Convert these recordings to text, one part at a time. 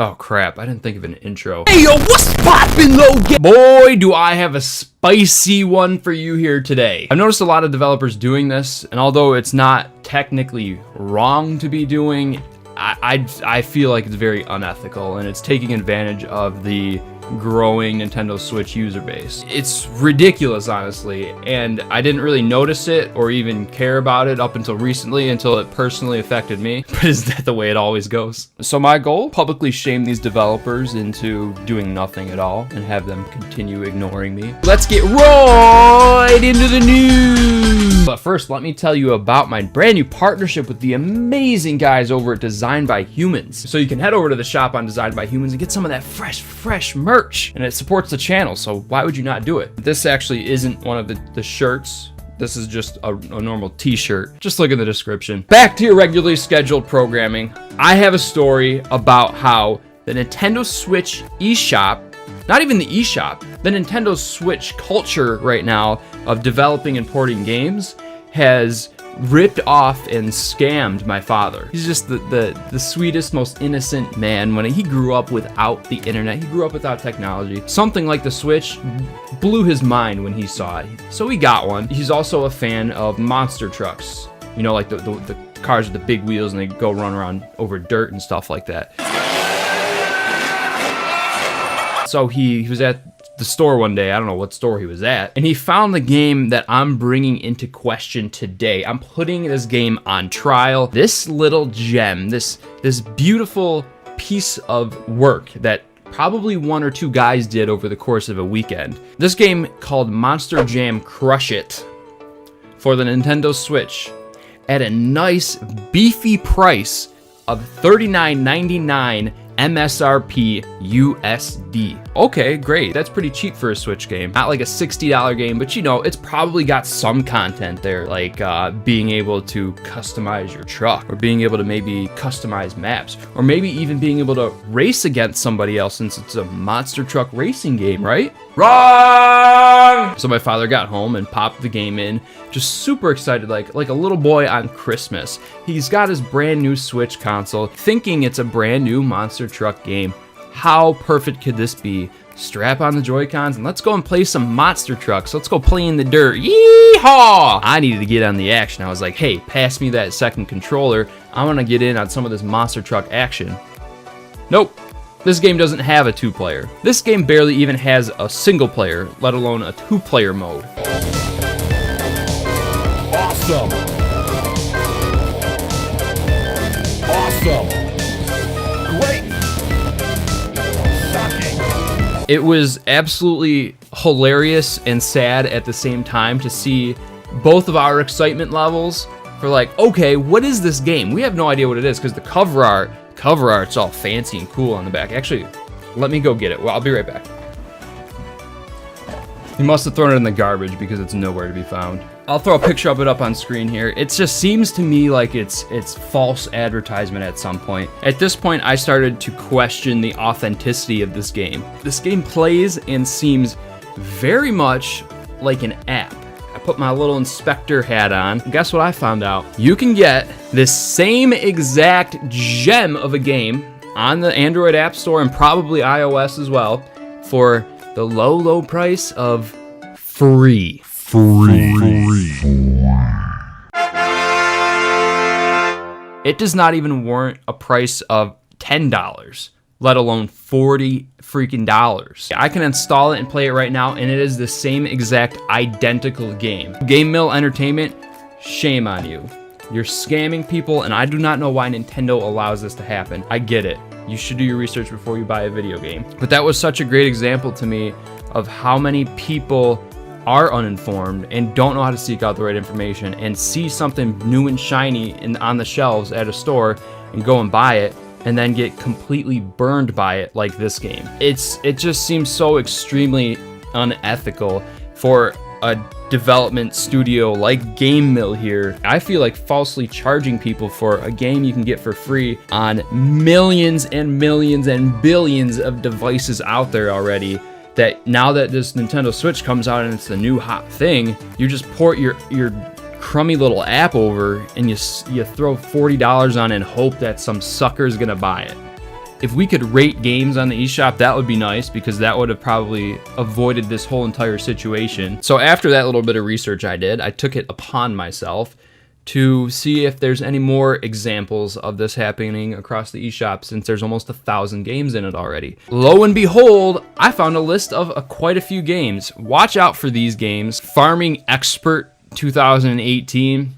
Oh crap, I didn't think of an intro. Hey yo, what's poppin' though? Boy, do I have a spicy one for you here today. I've noticed a lot of developers doing this, and although it's not technically wrong to be doing, I feel like it's very unethical, and it's taking advantage of the growing Nintendo Switch user base. It's ridiculous, honestly, and I didn't really notice it or even care about it up until recently, until it personally affected me. But is that the way it always goes? So my goal, publicly shame these developers into doing nothing at all and have them continue ignoring me. Let's get right into the news. But first, let me tell you about my brand new partnership with the amazing guys over at Designed by Humans. So you can head over to the shop on Designed by Humans and get some of that fresh merch. And it supports the channel, so why would you not do it? This actually isn't one of the shirts. This is just a normal t-shirt. Just look in the description. Back to your regularly scheduled programming. I have a story about how the Nintendo Switch eShop, not even the eShop, the Nintendo Switch culture right now of developing and porting games has ripped off and scammed my father. He's just the sweetest, most innocent man. When he grew up without the internet, he grew up without technology. Something like the Switch blew his mind when he saw it. So he got one. He's also a fan of monster trucks. You know, like the cars with the big wheels and they go run around over dirt and stuff like that. So he was at the store one day, I don't know what store he was at, and he found the game that I'm bringing into question today. I'm putting this game on trial. This little gem, this beautiful piece of work that probably one or two guys did over the course of a weekend. This game called Monster Jam Crush It for the Nintendo Switch at a nice beefy price of $39.99 MSRP USD. Okay, great. That's pretty cheap for a Switch game. Not like a $60 game, but you know, it's probably got some content there, like being able to customize your truck, or being able to maybe customize maps, or maybe even being able to race against somebody else, since it's a monster truck racing game, right? Wrong! So my father got home and popped the game in, just super excited, like a little boy on Christmas. He's got his brand new Switch console, thinking it's a brand new monster truck game. How perfect could this be? Strap on the Joy-Cons and let's go and play some monster trucks. Let's go play in the dirt. Yeehaw! I needed to get on the action. I was like, hey, pass me that second controller. I want to get in on some of this monster truck action. Nope. This game doesn't have a two-player. This game barely even has a single player, let alone a two-player mode. Awesome. Awesome. Great. Shocking. It was absolutely hilarious and sad at the same time to see both of our excitement levels for like, okay, what is this game? We have no idea what it is because the cover art's all fancy and cool on the back. Actually, let me go get it. Well, I'll be right back. He must have thrown it in the garbage because it's nowhere to be found. I'll throw a picture of it up on screen here. It just seems to me like it's false advertisement at some point. At this point, I started to question the authenticity of this game. This game plays and seems very much like an app. I put my little inspector hat on. Guess what I found out? You can get this same exact gem of a game on the Android App Store and probably iOS as well for the low price of free. It does not even warrant a price of $10, let alone $40 freaking dollars. I can install it and play it right now, and it is the same exact identical game. Game Mill Entertainment, shame on you. You're scamming people, and I do not know why Nintendo allows this to happen. I get it. You should do your research before you buy a video game. But that was such a great example to me of how many people are uninformed and don't know how to seek out the right information and see something new and shiny on the shelves at a store and go and buy it and then get completely burned by it like this game. It just seems so extremely unethical for a development studio like Game Mill here. I feel like falsely charging people for a game you can get for free on millions and millions and billions of devices out there already, that now that this Nintendo Switch comes out and it's the new hot thing, you just port your crummy little app over and you throw $40 on it and hope that some sucker's gonna buy it. If we could rate games on the eShop, that would be nice, because that would have probably avoided this whole entire situation. So after that little bit of research I did, I took it upon myself to see if there's any more examples of this happening across the eShop, since there's almost 1,000 games in it already. Lo and behold, I found a list of quite a few games. Watch out for these games. Farming Expert 2018.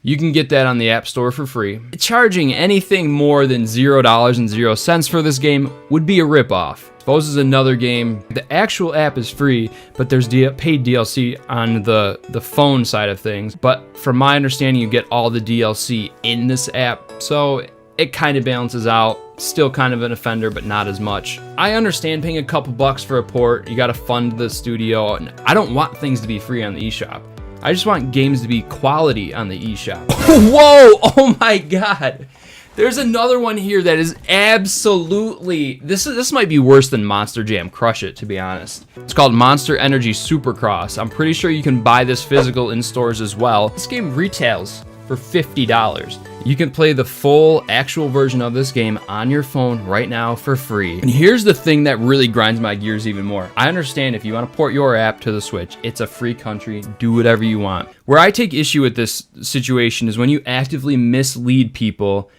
You can get that on the App Store for free. Charging anything more than $0.00 for this game would be a ripoff. Suppose is another game. The actual app is free, but there's paid DLC on the phone side of things. But from my understanding, you get all the DLC in this app, so it kind of balances out. Still kind of an offender, but not as much. I understand paying a couple bucks for a port. You got to fund the studio, and I don't want things to be free on the eShop. I just want games to be quality on the eShop. Whoa! Oh my God! There's another one here that is absolutely... This might be worse than Monster Jam Crush It, to be honest. It's called Monster Energy Supercross. I'm pretty sure you can buy this physical in stores as well. This game retails for $50. You can play the full actual version of this game on your phone right now for free. And here's the thing that really grinds my gears even more. I understand if you want to port your app to the Switch, it's a free country, do whatever you want. Where I take issue with this situation is when you actively mislead people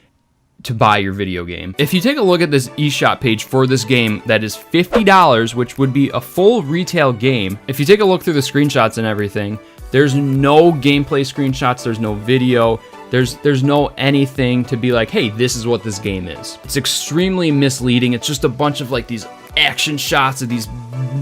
to buy your video game. If you take a look at this eShop page for this game that is $50, which would be a full retail game, if you take a look through the screenshots and everything, there's no gameplay screenshots, there's no video, there's no anything to be like, hey, this is what this game is. It's extremely misleading. It's just a bunch of like these action shots of these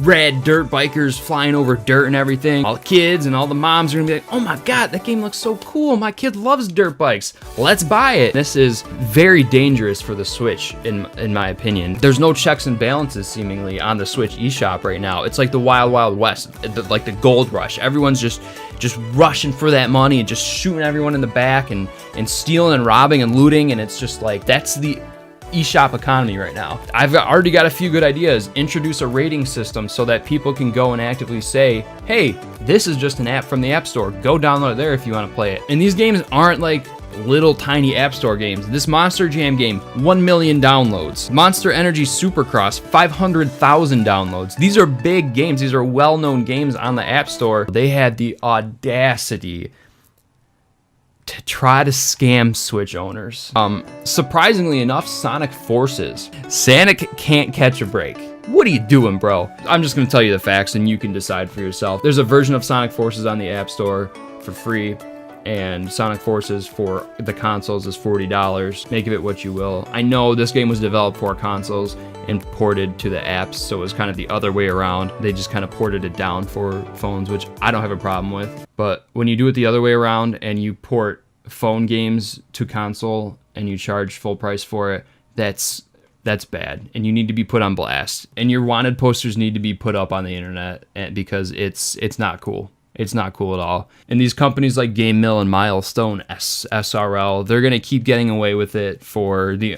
red dirt bikers flying over dirt and everything. All the kids and all the moms are gonna be like, oh my God, that game looks so cool. My kid loves dirt bikes. Let's buy it. This is very dangerous for the Switch, in my opinion. There's no checks and balances seemingly on the Switch eShop right now. It's like the Wild Wild West, like the gold rush. Everyone's just rushing for that money and just shooting everyone in the back and stealing and robbing and looting, and it's just like, that's the eShop economy right now. I've already got a few good ideas. Introduce a rating system so that people can go and actively say, hey, this is just an app from the App Store. Go download it there if you want to play it. And these games aren't like little tiny App Store games. This Monster Jam game, 1 million downloads. Monster Energy Supercross, 500,000 downloads. These are big games. These are well-known games on the App Store. They had the audacity to try to scam Switch owners. Surprisingly enough, Sonic Forces. Sonic can't catch a break. What are you doing, bro? I'm just gonna tell you the facts and you can decide for yourself. There's a version of Sonic Forces on the App Store for free, and Sonic Forces for the consoles is $40. Make of it what you will. I know this game was developed for consoles and ported to the apps, so it was kind of the other way around. They just kind of ported it down for phones, which I don't have a problem with. But when you do it the other way around and you port phone games to console and you charge full price for it, that's bad, and you need to be put on blast. And your wanted posters need to be put up on the internet, because it's not cool. It's not cool at all. And these companies like Game Mill and Milestone SRL, they're gonna keep getting away with it for the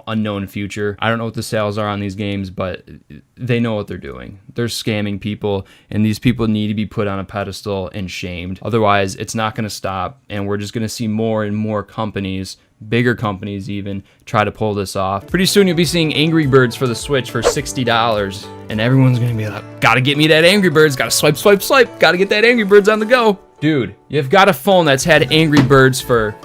unknown future. I don't know what the sales are on these games, but they know what they're doing. They're scamming people, and these people need to be put on a pedestal and shamed. Otherwise, it's not gonna stop, and we're just gonna see more and more companies, bigger companies even, try to pull this off. Pretty soon you'll be seeing Angry Birds for the Switch for $60, and everyone's gonna be like, gotta get me that Angry Birds, gotta swipe, swipe, swipe, gotta get that Angry Birds on the go. Dude, you've got a phone that's had Angry Birds for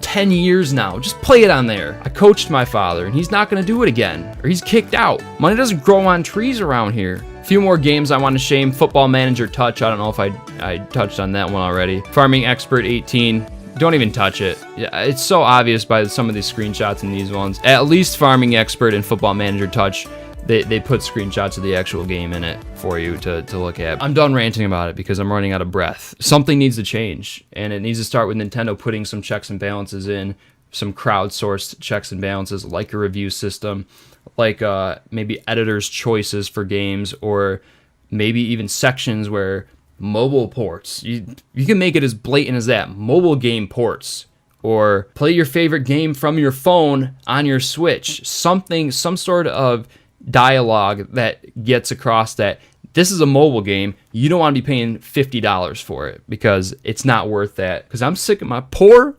10 years now. Just play it on there. I coached my father, and he's not gonna do it again, or he's kicked out. Money doesn't grow on trees around here. A few more games I want to shame. Football Manager Touch. I don't know if I touched on that one already. Farming Expert 18. Don't even touch it. Yeah, it's so obvious by some of these screenshots in these ones. At least Farming Expert and Football Manager Touch, they put screenshots of the actual game in it for you to look at. I'm done ranting about it because I'm running out of breath. Something needs to change, and it needs to start with Nintendo putting some checks and balances in, some crowdsourced checks and balances, like a review system, like maybe editors' choices for games, or maybe even sections where mobile ports. You can make it as blatant as that. Mobile game ports. Or play your favorite game from your phone on your Switch. Some sort of dialogue that gets across that this is a mobile game. You don't want to be paying $50 for it, because it's not worth that. Because I'm sick of my poor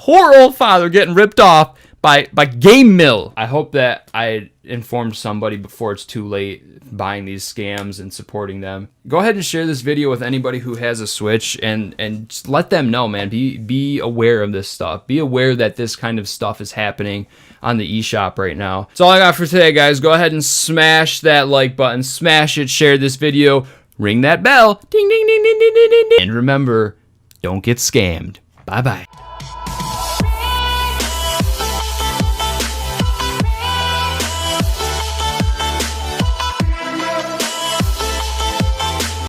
old father getting ripped off by Game Mill. I hope that I informed somebody before it's too late buying these scams and supporting them. Go ahead and share this video with anybody who has a Switch and just let them know, man. Be aware of this stuff. Be aware that this kind of stuff is happening on the eShop right now. That's all I got for today, guys. Go ahead and smash that like button, smash it, share this video, ring that bell, ding ding ding ding ding ding ding, and remember, don't get scammed. Bye bye.